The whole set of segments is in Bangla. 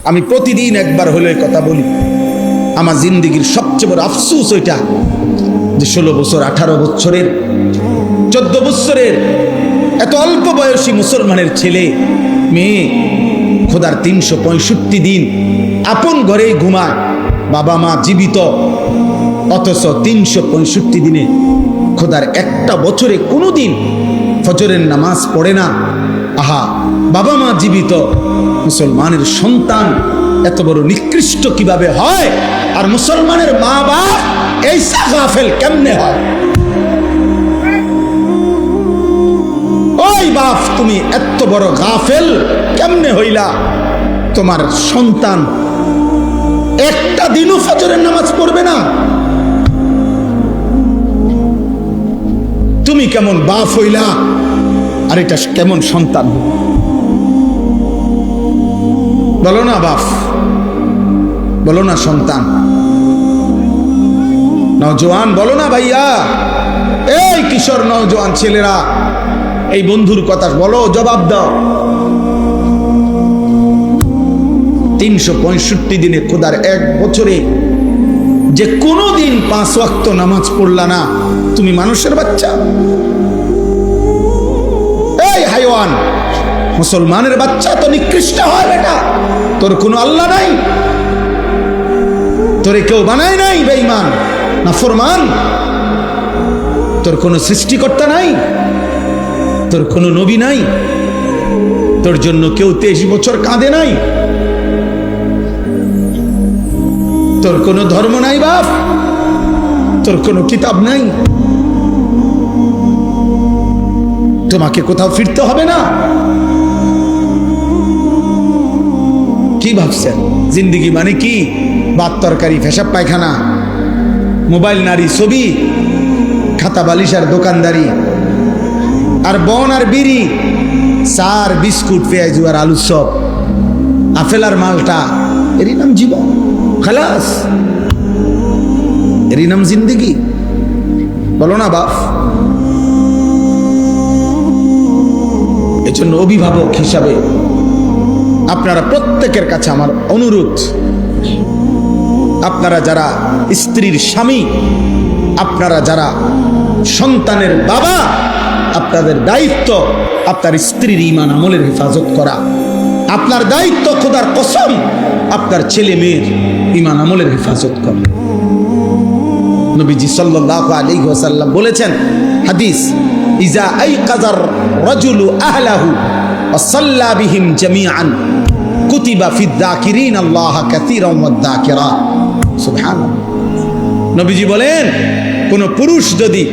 আমি প্রতিদিন একবার হলে কথা বলি, আমার জিন্দেগির সবচেয়ে বড় আফসোস ওইটা যে 16 বছর, 18 বছরের, 14 বছরের এত অল্প বয়সী মুসলমানের ছেলে মেয়ে খোদার 365 দিন আপন ঘরেই ঘুমায়, বাবা মা জীবিত, অথচ 365 দিনে খোদার একটা বছরে কোনোদিন ফজরের নামাজ পড়ে না। আহা, বাবা মা জীবিত, মুসলমানের সন্তান এত বড় নিকৃষ্ট কিভাবে হয়? আর মুসলমানের মা বাপ এইসা গাফেল কেমনে হয়? ওই বাপ, তুমি এত বড় গাফেল কেমনে হইলা? তোমার সন্তান একটা দিনও ফজরের নামাজ পড়বে না। তুমি কেমন বাপ হইলা? আর এটা কেমন সন্তান? বলো না বাপ, বলো না সন্তান, নওজোয়ান বলো না ভাইয়া, এই কিশোর নওজোয়ান ছেলেরা, এই বন্ধুর কথা বলো, জবাব দাও। 365 দিনে খোদার এক বছরে যে কোনো দিন 5 ওয়াক্ত নামাজ পড়লা না, তুমি মানুষের বাচ্চা? এই হাইওয়ান, মুসলমানের বাচ্চা তো নিকৃষ্ট হয় বেটা। তোর কোনো আল্লাহ নাই, তোরে কেউ বানায় নাই বেঈমান নাফরমান, তোর কোনো সৃষ্টিকর্তা নাই, তোর কোনো নবী নাই, তোর জন্য কেউ 23 বছর কাঁদে নাই, তোর কোনো ধর্ম নাই বাপ, তোর কোনো কিতাব নাই, তোমাকে কোথাও ফিরতে হবে না? কি ভাবছেন জিন্দেগি মানে কি? ভাত তরকারি, পেশাব পায়খানা, মোবাইল, নারী, ছবি, খাতা বালিশ আর দোকানদারি, আর বন আর বিড়ি, চার বিস্কুট, পেঁয়াজ আর আলুর চপ, আপেল আর মালটা, এরই নাম জীবন? খালাস, এরই নাম জিন্দেগি? বলো না বাপ। এজন্য অভিভাবক হিসাবে আপনারা প্রত্যেকের কাছে আমার অনুরোধ, আপনারা যারা স্ত্রীর স্বামী, আপনারা যারা সন্তানের বাবা, আপনাদের দায়িত্ব আপনার স্ত্রীর ঈমান আমলের হেফাজত করা। আপনার দায়িত্ব খোদার কসম আপনার ছেলে মেয়ের ঈমান আমলের হেফাজত করা। নবীজি সাল্লাল্লাহু আলাইহি ওয়াসাল্লাম বলেছেন, হাদিস, ইজা আইকাযার রাজুলু আহলাহু ওয়া সাল্লা বিহিম জামিআন কুতিবা ফিদ যাকিরিন আল্লাহ কাসীরান ওয়াদ যাকিরাত। সুবহানাল্লাহ। নবীজি বলেন, কোন পুরুষ যদি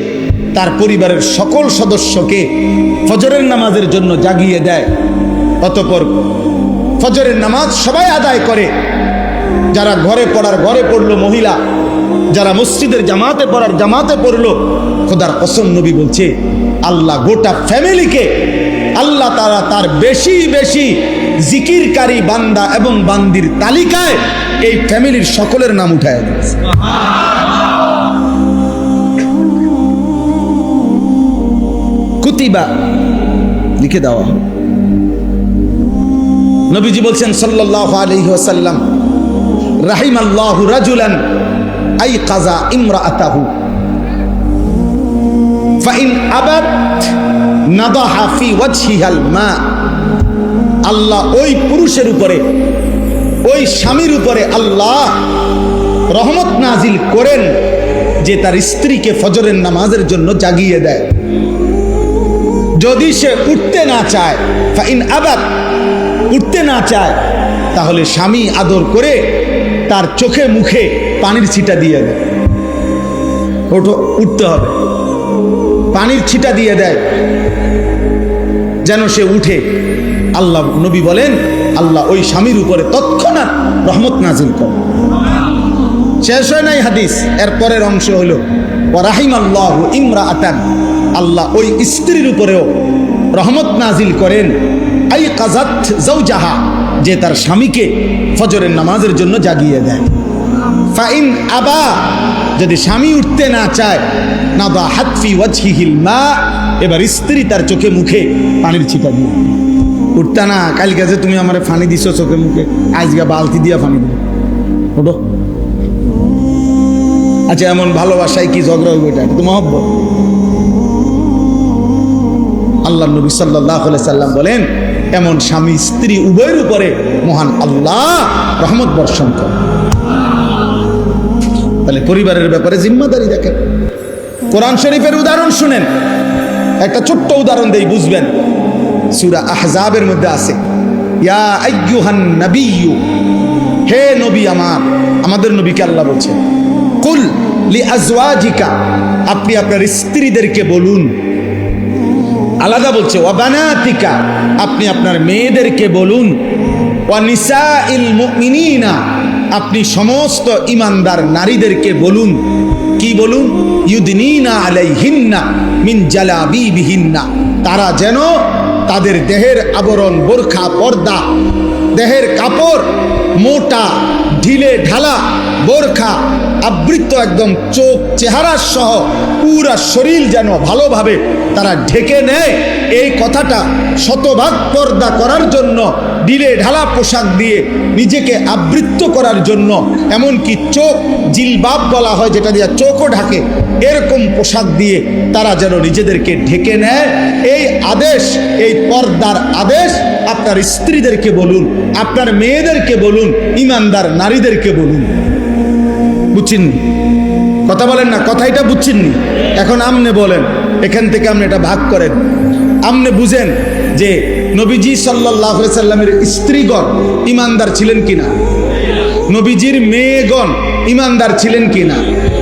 তার পরিবারের সকল সদস্যকে ফজরের নামাজের জন্য জাগিয়ে দেয়, অতঃপর ফজরের নামাজ সবাই আদায় করে, যারা ঘরে পড়ার ঘরে পড়লো মহিলা, যারা মসজিদের জামাতে পড়ার জামাতে পড়লো, খোদার কসম নবী বলছে আল্লাহ গোটা ফ্যামিলিকে, আল্লাহ তাআলা তার বেশি বেশি জিকিরকারী বান্দা এবং বান্দির তালিকায় এই ফ্যামিলির সকলের নাম উঠায় দিয়েছে। কুতিবা লিখে দেওয়া। নবীজি বলছেন সাল্লাল্লাহু আলাইহি ওয়াসাল্লাম, রাহিমাল্লাহু রাজুলান আইকাযা ইমরাআতাহু ফাইন আবাত নাদাহা ফি ওয়াজহিহাল মা। আল্লাহ ওই পুরুষের উপরে, ওই স্বামীর উপরে আল্লাহ রহমত নাজিল করেন যে তার স্ত্রীকে ফজরের নামাজের জন্য জাগিয়ে দেয়। যদি সে উঠতে না চায়, ফাইন আবাত, উঠতে না চায়, তাহলে স্বামী আদর করে তার চোখে মুখে পানির ছিটা দিয়ে দেয়। ওঠো, উঠতে হবে, পানির ছিটা দিয়ে দেয় যেন সে উঠে। আল্লাহ নবী বলেন আল্লাহ ওই স্বামীর উপরে তৎক্ষণাৎ রহমত নাজিল করে। শেষ হয় নাই হাদিস, এর পরের অংশ হলো ওয়া রাহিমাল্লাহু ইমরাআতান, আল্লাহ ওই স্ত্রীর উপরেও রহমত নাজিল করেন আইকাযাত যাওজাহা, যে তার স্বামীকে ফজরের নামাজের জন্য জাগিয়ে দেয়। ফাইন আবা, যদি স্বামী উঠতে না চায়, নাদাহাত ফি ওয়াজহিহিল মা, এবার স্ত্রী তার চোখে মুখে পানির ছিটা দিয়ে। উঠতা না, কালকে যে তুমি আমার ফানি দিছো চোখে মুখে, আজকে বালতি দিয়া ফানি দিল, ওঠো। আচ্ছা, এমন ভালোবাসায় কি ঝগড়া হইব? এটা তো মহব্বত। আল্লাহ নবী সাল্লাল্লাহু আলাইহি সাল্লাম বলেন, এমন স্বামী স্ত্রী উভয়ের উপরে মহান আল্লাহ রহমত বর্ষণ করেন। তাহলে পরিবারের ব্যাপারে জিম্মাদারি দেখেন। কোরআন শরীফের উদাহরণ শুনেন, একটা ছোট্ট উদাহরণ দেই, বুঝবেন। সূরা আহজাবের মধ্যে আছে, ইয়া আইয়ুহান নাবিয়্যু, হে নবী আমার, আমাদের নবীকে আল্লাহ বলছেন, কুল লিআজওয়াজিকা, আপনি আপনার স্ত্রীদেরকে বলুন। আলাদা বলছে, ওয়া বানাতিকা, আপনি আপনার মেয়েদেরকে বলুন। ওয়া নিসাইল মুমিনিনা, আপনি সমস্ত ইমানদার নারীদেরকে বলুন। কি বলুন? ইউদনিনা আলাইহিন্না মিন জালাবিবিহিন্না, তারা যেন তাদের দেহের আবরণ, বোরখা, পর্দা, দেহের কাপড়, মোটা ঢিলে ঢালা বোরখা আবৃত, একদম চোখ চেহারা সহ পুরা শরীর যেন ভালোভাবে তারা ঢেকে নেয়। এই কথাটা শতভাগ পর্দা করার জন্য, ঢিলে ঢালা পোশাক দিয়ে নিজেকে আবৃত করার জন্য, এমনকি চোখ জিলবাব বলা হয় যেটা দিয়ে চোখও ঢাকে, এরকম পোশাক দিয়ে তারা যেন নিজেদেরকে ঢেকে নেয়। এই আদেশ, এই পর্দার আদেশ আপনার স্ত্রীদেরকে বলুন, আপনার মেয়েদেরকে বলুন, ইমানদার নারীদেরকে বলুন। বুঝছেননি? কথা বলেন না, কথা এটা বুঝছেননি? এখন আমনে বলেন, এখান থেকে আপনি এটা ভাগ করেন। আমনে বুঝেন যে নবীজি সাল্লাল্লাহু আলাইহি সাল্লামের স্ত্রীগণ ইমানদার ছিলেন কিনা, নবীজির মেয়েগণ ইমানদার ছিলেন কিনা।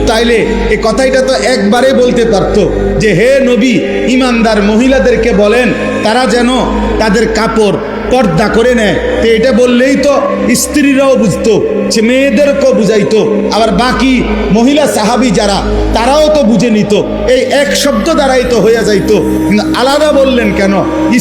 তাইলে এই কথাটা তো একবারে বলতে পারতো যে, হে নবী, ইমানদার মহিলাদেরকে বলেন তারা যেন তাদের কাপড় পর্দা করে নেয়। তো এটা বললেই তো স্ত্রীরাও বুঝতো, সে মেয়েদেরকেও বুঝাইতো, আবার বাকি মহিলা সাহাবী যারা তারাও তো বুঝে নিত। এই এক শব্দ দ্বারাই তো হয়ে যাইতো। কিন্তু আলাদা বললেন কেন?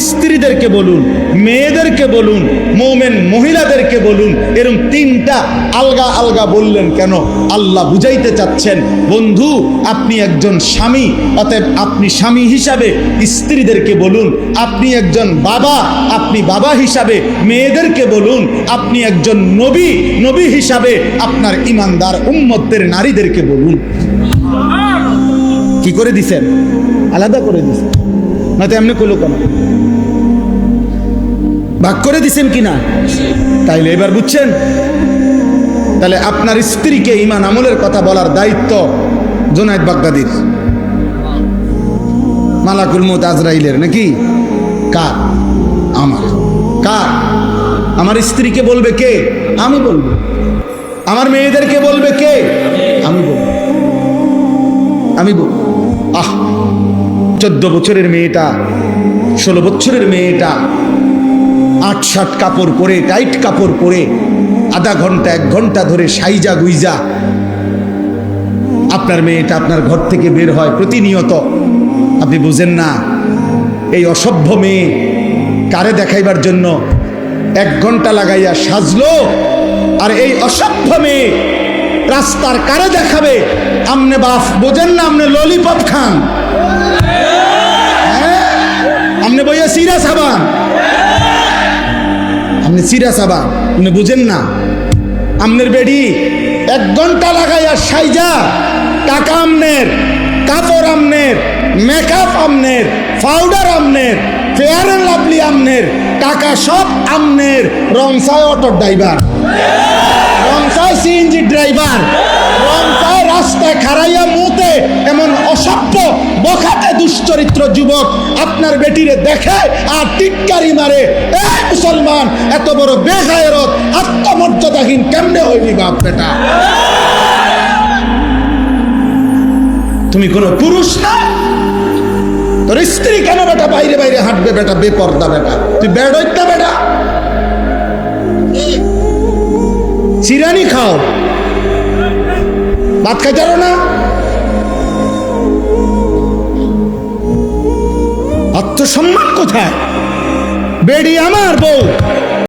স্ত্রীদেরকে বলুন, মেয়েদেরকে বলুন, মোমেন মহিলাদেরকে বলুন, এরকম তিনটা আলগা আলগা বললেন কেন? আল্লাহ বুঝাইতে চাচ্ছেন, বন্ধু, আপনি একজন স্বামী, অতএব আপনি স্বামী হিসাবে স্ত্রীদেরকে বলুন। আপনি একজন বাবা, আপনি বাবা হিসাবে মেয়েদেরকে বলুন। আপনি একজন নবী, নবী হিসাবে আপনার ইমানদার উম্মতের নারীদেরকে বলুন। কি করে দিছেন? আলাদা করে দিছেন, নয়তো এমনি কইলো কেন? ভাগ করে দিছেন কিনা? তাইলে এবার বুঝছেন? তাহলে আপনার স্ত্রীকে ঈমান আমলের কথা বলার দায়িত্ব জুনায়েদ বাগদাদির, মালাকুল মউত আজরাইলের, নাকি কার? আমার। কার? আমার স্ত্রীকে বলবে কে? আমি বলবো। আমার মেয়েদেরকে বলবে কে? আমি বলবো। আমি বলবো। 14 বছরের মেয়েটা, 16 বছরের মেয়েটা 8-7 কাপড় পরে, টাইট কাপড় পরে আধা ঘন্টা 1 ঘন্টা ধরে সাইজা গুইজা আপনার মেয়েটা আপনার ঘর থেকে বের হয় প্রতিনিয়ত। আপনি বুঝেন না এই অসভ্য মেয়ে কারে দেখাইবার জন্য 1 ঘন্টা লাগাইয়া সাজলো, আর এই অসভ্য মেয়ে রাস্তার কারে দেখাবে? আমনে বাপ বোঝেন না? আমনে ললিপপ খান, আমনে বইয়া সিরা সাবান, আপনি সিরা সাবান, আপনি বুঝেন না? আমনের বেডি 1 ঘন্টা লাগাইয়া সাইজা, টাকা আমনের, কাপড় আমনের, মেকআপ আমনের, পাউডার আমনের, ফেয়ার এন্ড লাভলি আমনের, টাকা সব আমনের, রংসায় অটো ড্রাইভার, রংসায় সিএনজি ড্রাইভার, রংসায় রাস্তায় খাড়াইয়া মুতে এমন অসভ্য বখাটে দুশ্চরিত্র যুবক আপনার বেটিরে দেখে আর টিটকারি মারে। এই মুসলমান, এত বড় বেগায়রত, আত্মমর্যাদাহীন কেমনে হইবি বাপ বেটা? তুমি কোনো পুরুষ না? তোর স্ত্রী কেন বেটা বাইরে বাইরে হাঁটবে বেটা? বেপর্দা বেটা, তুই বেড়ইতা বেটা, চিরানি খাও, ভাত খাইতে পারো না? আত্মসম্মান কোথায়? বেডি আমার বউ,